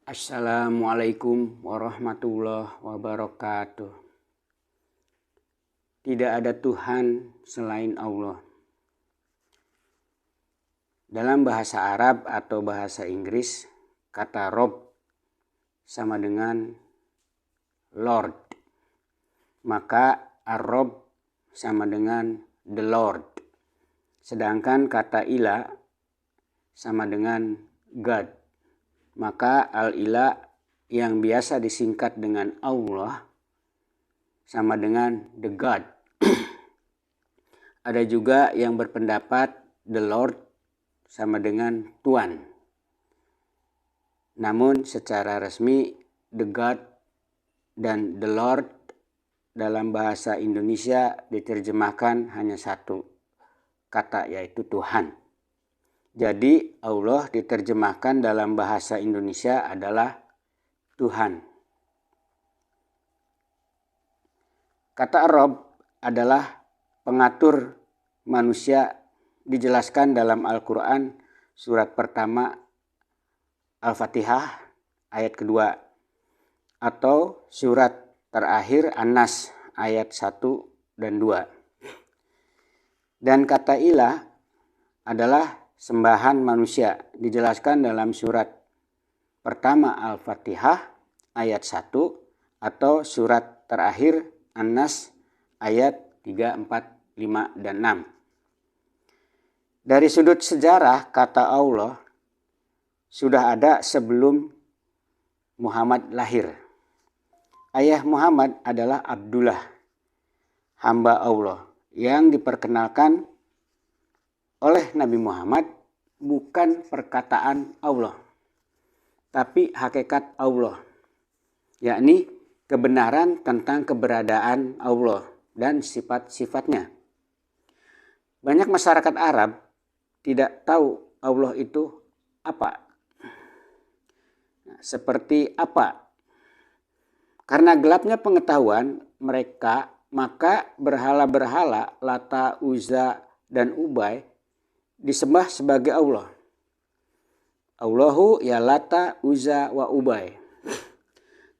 Assalamualaikum warahmatullahi wabarakatuh. Tidak ada Tuhan selain Allah. Dalam bahasa Arab atau bahasa Inggris, kata Rob sama dengan Lord. Maka Ar-Rob sama dengan the Lord. Sedangkan kata ilah sama dengan God. Maka al-ilah yang biasa disingkat dengan Allah sama dengan the God. Ada juga yang berpendapat the Lord sama dengan Tuhan. Namun secara resmi the God dan the Lord dalam bahasa Indonesia diterjemahkan hanya satu kata, yaitu Tuhan. Jadi Allah diterjemahkan dalam bahasa Indonesia adalah Tuhan. Kata Rob adalah pengatur manusia, dijelaskan dalam Al-Quran surat pertama Al-Fatihah ayat kedua atau surat terakhir An-Nas ayat 1 dan 2. Dan kata ilah adalah sembahan manusia, dijelaskan dalam surat pertama Al-Fatihah ayat 1 atau surat terakhir An-Nas ayat 3, 4, 5, dan 6. Dari sudut sejarah, kata Allah sudah ada sebelum Muhammad lahir. Ayah Muhammad adalah Abdullah, hamba Allah, yang diperkenalkan oleh Nabi Muhammad bukan perkataan Allah, tapi hakikat Allah, yakni kebenaran tentang keberadaan Allah dan sifat-sifatnya. Banyak masyarakat Arab tidak tahu Allah itu apa. Seperti apa? Karena gelapnya pengetahuan mereka, maka berhala-berhala Lata, Uzza, dan Ubay disembah sebagai Allah. Allahu ya Lata, Uzza, wa Ubay.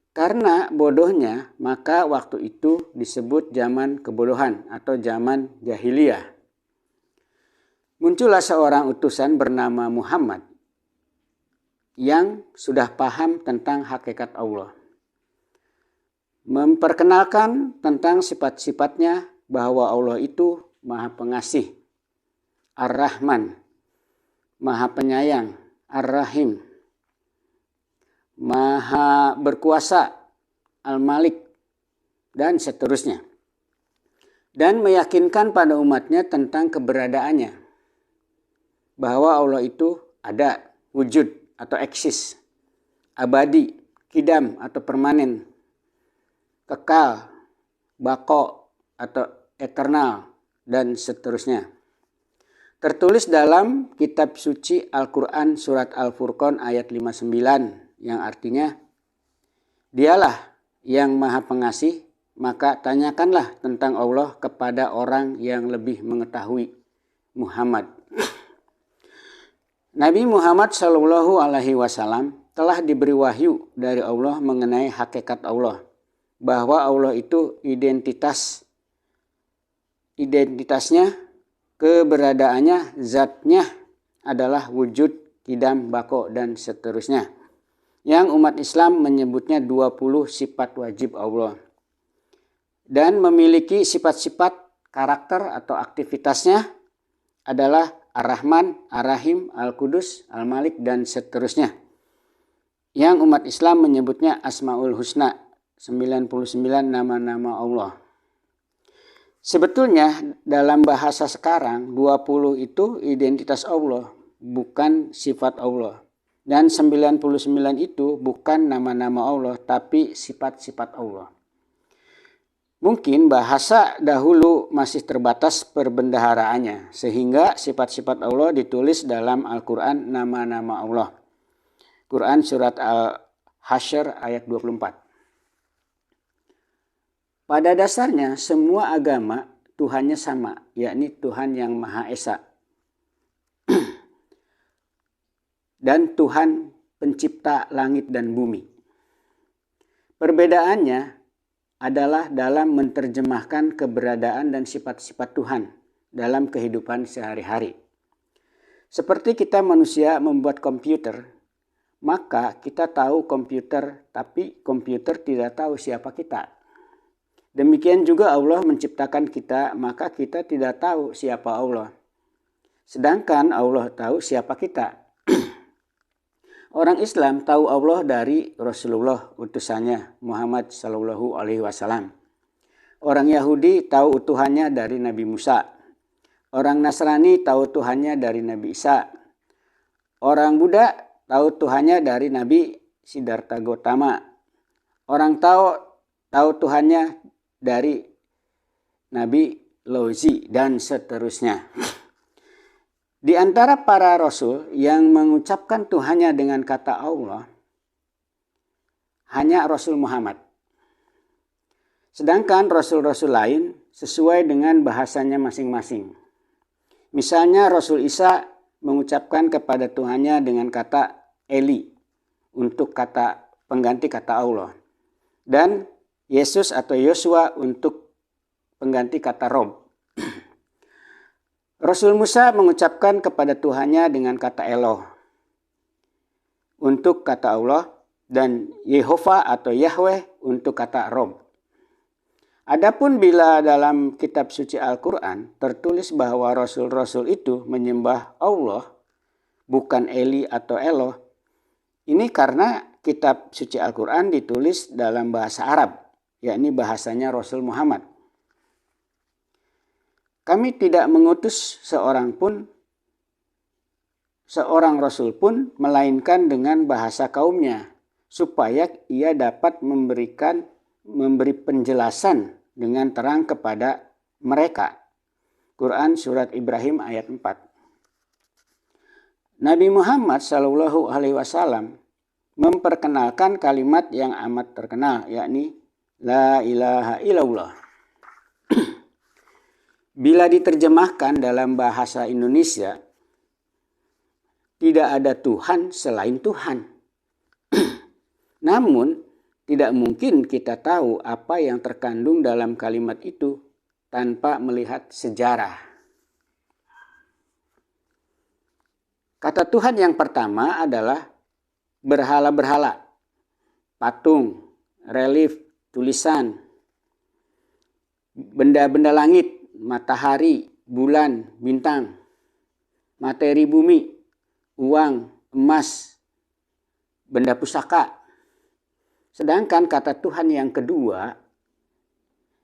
Karena bodohnya, maka waktu itu disebut zaman kebodohan atau zaman jahiliyah. Muncullah seorang utusan bernama Muhammad yang sudah paham tentang hakikat Allah. Memperkenalkan tentang sifat-sifatnya bahwa Allah itu Maha Pengasih, Ar-Rahman, Maha Penyayang, Ar-Rahim, Maha Berkuasa, Al-Malik, dan seterusnya. Dan meyakinkan pada umatnya tentang keberadaannya, bahwa Allah itu ada, wujud atau eksis, abadi, kidam atau permanen, kekal, bako atau eternal, dan seterusnya. Tertulis dalam kitab suci Al-Quran surat Al-Furqan ayat 59 yang artinya, Dialah yang Maha Pengasih, maka tanyakanlah tentang Allah kepada orang yang lebih mengetahui, Muhammad. Nabi Muhammad SAW telah diberi wahyu dari Allah mengenai hakikat Allah, bahwa Allah itu identitasnya, keberadaannya, zatnya adalah wujud, kidam, bako, dan seterusnya. Yang umat Islam menyebutnya 20 sifat wajib Allah. Dan memiliki sifat-sifat karakter atau aktivitasnya adalah Ar-Rahman, Ar-Rahim, Al-Qudus, Al-Malik, dan seterusnya. Yang umat Islam menyebutnya Asmaul Husna, 99 nama-nama Allah. Sebetulnya dalam bahasa sekarang 20 itu identitas Allah, bukan sifat Allah. Dan 99 itu bukan nama-nama Allah, tapi sifat-sifat Allah. Mungkin bahasa dahulu masih terbatas perbendaharaannya, sehingga sifat-sifat Allah ditulis dalam Al-Quran nama-nama Allah. Quran surat Al-Hasyr ayat 24. Pada dasarnya semua agama Tuhannya sama, yakni Tuhan yang Maha Esa. Dan Tuhan pencipta langit dan bumi. Perbedaannya adalah dalam menerjemahkan keberadaan dan sifat-sifat Tuhan dalam kehidupan sehari-hari. Seperti kita manusia membuat komputer, maka kita tahu komputer, tapi komputer tidak tahu siapa kita. Demikian juga Allah menciptakan kita, maka kita tidak tahu siapa Allah. Sedangkan Allah tahu siapa kita. Orang Islam tahu Allah dari Rasulullah utusannya Muhammad Sallallahu Alaihi Wasallam. Orang Yahudi tahu Tuhannya dari Nabi Musa. Orang Nasrani tahu Tuhannya dari Nabi Isa. Orang Buddha tahu Tuhannya dari Nabi Siddhartha Gautama. Orang tahu Tuhannya dari Nabi Laozi dan seterusnya. Di antara para rasul yang mengucapkan Tuhannya dengan kata Allah, hanya Rasul Muhammad. Sedangkan rasul-rasul lain sesuai dengan bahasanya masing-masing. Misalnya Rasul Isa mengucapkan kepada Tuhannya dengan kata Eli untuk kata pengganti kata Allah. Dan Yesus atau Yosua untuk pengganti kata Rob. Rasul Musa mengucapkan kepada Tuhannya dengan kata Eloh untuk kata Allah dan Yehova atau Yahweh untuk kata Rob. Adapun bila dalam kitab suci Al-Quran tertulis bahwa rasul-rasul itu menyembah Allah bukan Eli atau Eloh, ini karena kitab suci Al-Quran ditulis dalam bahasa Arab, yakni bahasanya Rasul Muhammad. Kami tidak mengutus seorang rasul pun melainkan dengan bahasa kaumnya supaya ia dapat memberi penjelasan dengan terang kepada mereka. Quran surat Ibrahim ayat 4. Nabi Muhammad Shallallahu Alaihi Wasallam memperkenalkan kalimat yang amat terkenal, yakni La ilaha illallah. Bila diterjemahkan dalam bahasa Indonesia, tidak ada Tuhan selain Tuhan. Namun, tidak mungkin kita tahu apa yang terkandung dalam kalimat itu tanpa melihat sejarah. Kata Tuhan yang pertama adalah berhala-berhala, patung, relief, tulisan, benda-benda langit, matahari, bulan, bintang, materi bumi, uang, emas, benda pusaka. Sedangkan kata Tuhan yang kedua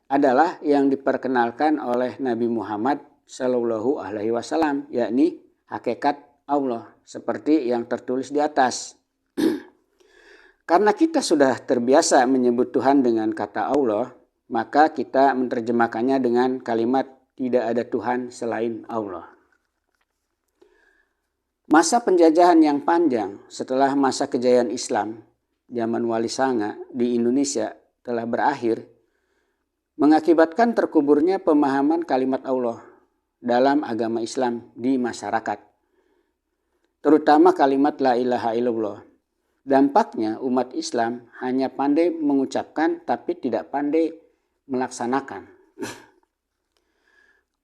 adalah yang diperkenalkan oleh Nabi Muhammad Shallallahu Alaihi Wasallam, yakni hakikat Allah seperti yang tertulis di atas. Karena kita sudah terbiasa menyebut Tuhan dengan kata Allah, maka kita menerjemahkannya dengan kalimat tidak ada Tuhan selain Allah. Masa penjajahan yang panjang setelah masa kejayaan Islam, zaman Wali Sanga di Indonesia telah berakhir, mengakibatkan terkuburnya pemahaman kalimat Allah dalam agama Islam di masyarakat. Terutama kalimat La ilaha illallah. Dampaknya umat Islam hanya pandai mengucapkan tapi tidak pandai melaksanakan.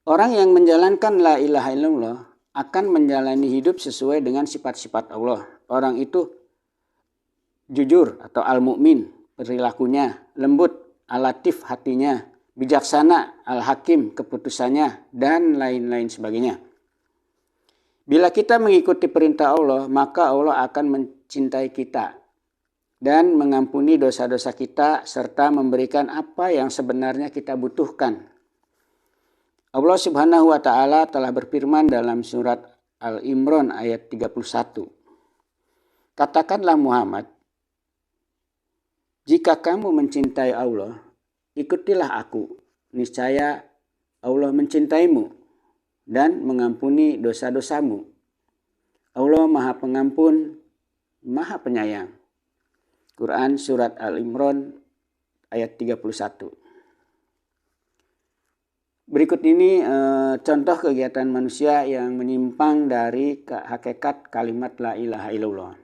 Orang yang menjalankan la ilaha illallah akan menjalani hidup sesuai dengan sifat-sifat Allah. Orang itu jujur atau al-mu'min perilakunya, lembut, al-latif hatinya, bijaksana, al-hakim keputusannya, dan lain-lain sebagainya. Bila kita mengikuti perintah Allah, maka Allah akan mencintai kita dan mengampuni dosa-dosa kita serta memberikan apa yang sebenarnya kita butuhkan. Allah Subhanahu wa taala telah berfirman dalam surat Al-Imran ayat 31. Katakanlah Muhammad, jika kamu mencintai Allah, ikutilah aku. Niscaya Allah mencintaimu dan mengampuni dosa-dosamu. Allah Maha Pengampun, Maha Penyayang. Quran surat Al-Imran ayat 31. Berikut ini contoh kegiatan manusia yang menyimpang dari hakikat kalimat la ilaha illallah.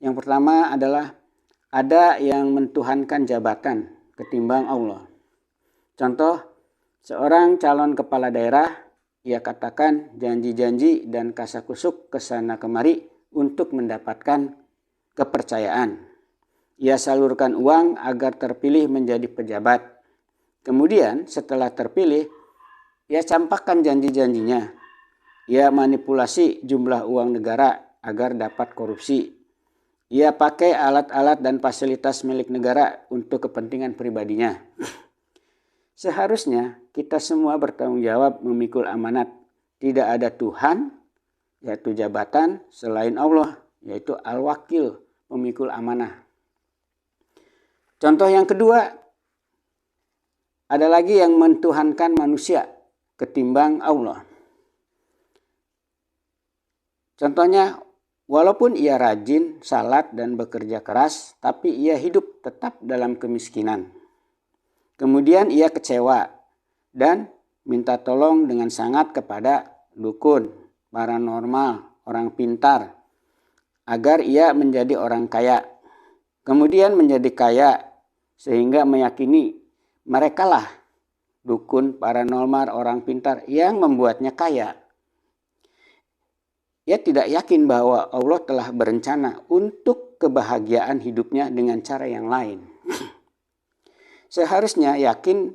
Yang pertama adalah ada yang mentuhankan jabatan ketimbang Allah. Contoh, seorang calon kepala daerah, ia katakan janji-janji dan kasakusuk kesana kemari untuk mendapatkan kepercayaan. Ia salurkan uang agar terpilih menjadi pejabat. Kemudian setelah terpilih, ia campakkan janji-janjinya. Ia manipulasi jumlah uang negara agar dapat korupsi. Ia pakai alat-alat dan fasilitas milik negara untuk kepentingan pribadinya. Seharusnya kita semua bertanggung jawab memikul amanat. Tidak ada Tuhan, yaitu jabatan, selain Allah, yaitu Al-Wakil, pemikul amanah. Contoh yang kedua, ada lagi yang mentuhankan manusia ketimbang Allah. Contohnya, walaupun ia rajin, salat, dan bekerja keras, tapi ia hidup tetap dalam kemiskinan. Kemudian ia kecewa dan minta tolong dengan sangat kepada dukun, paranormal, orang pintar, agar ia menjadi orang kaya. Kemudian menjadi kaya sehingga meyakini merekalah dukun, paranormal, orang pintar yang membuatnya kaya. Ia tidak yakin bahwa Allah telah berencana untuk kebahagiaan hidupnya dengan cara yang lain. Seharusnya yakin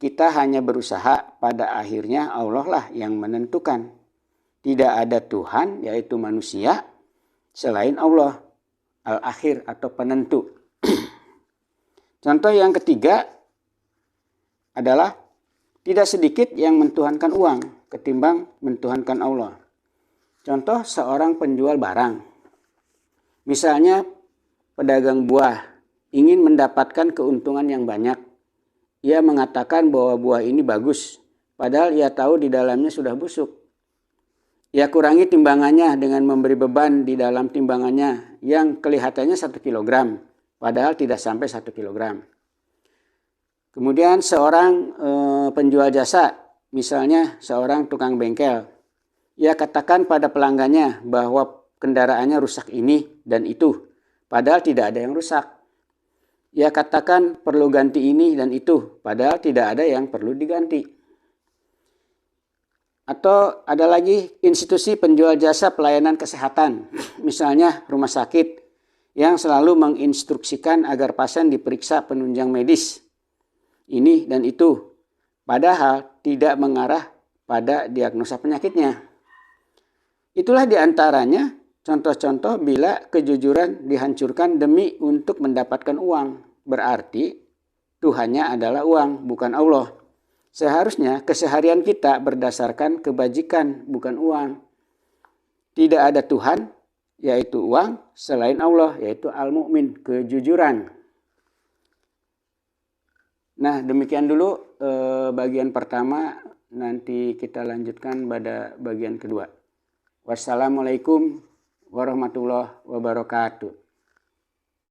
kita hanya berusaha, pada akhirnya Allah lah yang menentukan. Tidak ada Tuhan, yaitu manusia, selain Allah, al-akhir atau penentu. Contoh yang ketiga adalah tidak sedikit yang mentuhankan uang ketimbang mentuhankan Allah. Contoh seorang penjual barang. Misalnya pedagang buah ingin mendapatkan keuntungan yang banyak. Ia mengatakan bahwa buah ini bagus, padahal ia tahu di dalamnya sudah busuk. Ia kurangi timbangannya dengan memberi beban di dalam timbangannya yang kelihatannya 1 kilogram, padahal tidak sampai 1 kilogram. Kemudian seorang penjual jasa, misalnya seorang tukang bengkel, ia katakan pada pelanggannya bahwa kendaraannya rusak ini dan itu, padahal tidak ada yang rusak. Ia katakan perlu ganti ini dan itu, padahal tidak ada yang perlu diganti. Atau ada lagi institusi penjual jasa pelayanan kesehatan, misalnya rumah sakit, yang selalu menginstruksikan agar pasien diperiksa penunjang medis ini dan itu, padahal tidak mengarah pada diagnosa penyakitnya. Itulah diantaranya contoh-contoh bila kejujuran dihancurkan demi untuk mendapatkan uang. Berarti Tuhannya adalah uang, bukan Allah. Seharusnya keseharian kita berdasarkan kebajikan, bukan uang. Tidak ada Tuhan, yaitu uang, selain Allah, yaitu Al-Mu'min, kejujuran. Nah, demikian dulu bagian pertama, nanti kita lanjutkan pada bagian kedua. Wassalamualaikum warahmatullahi wabarakatuh.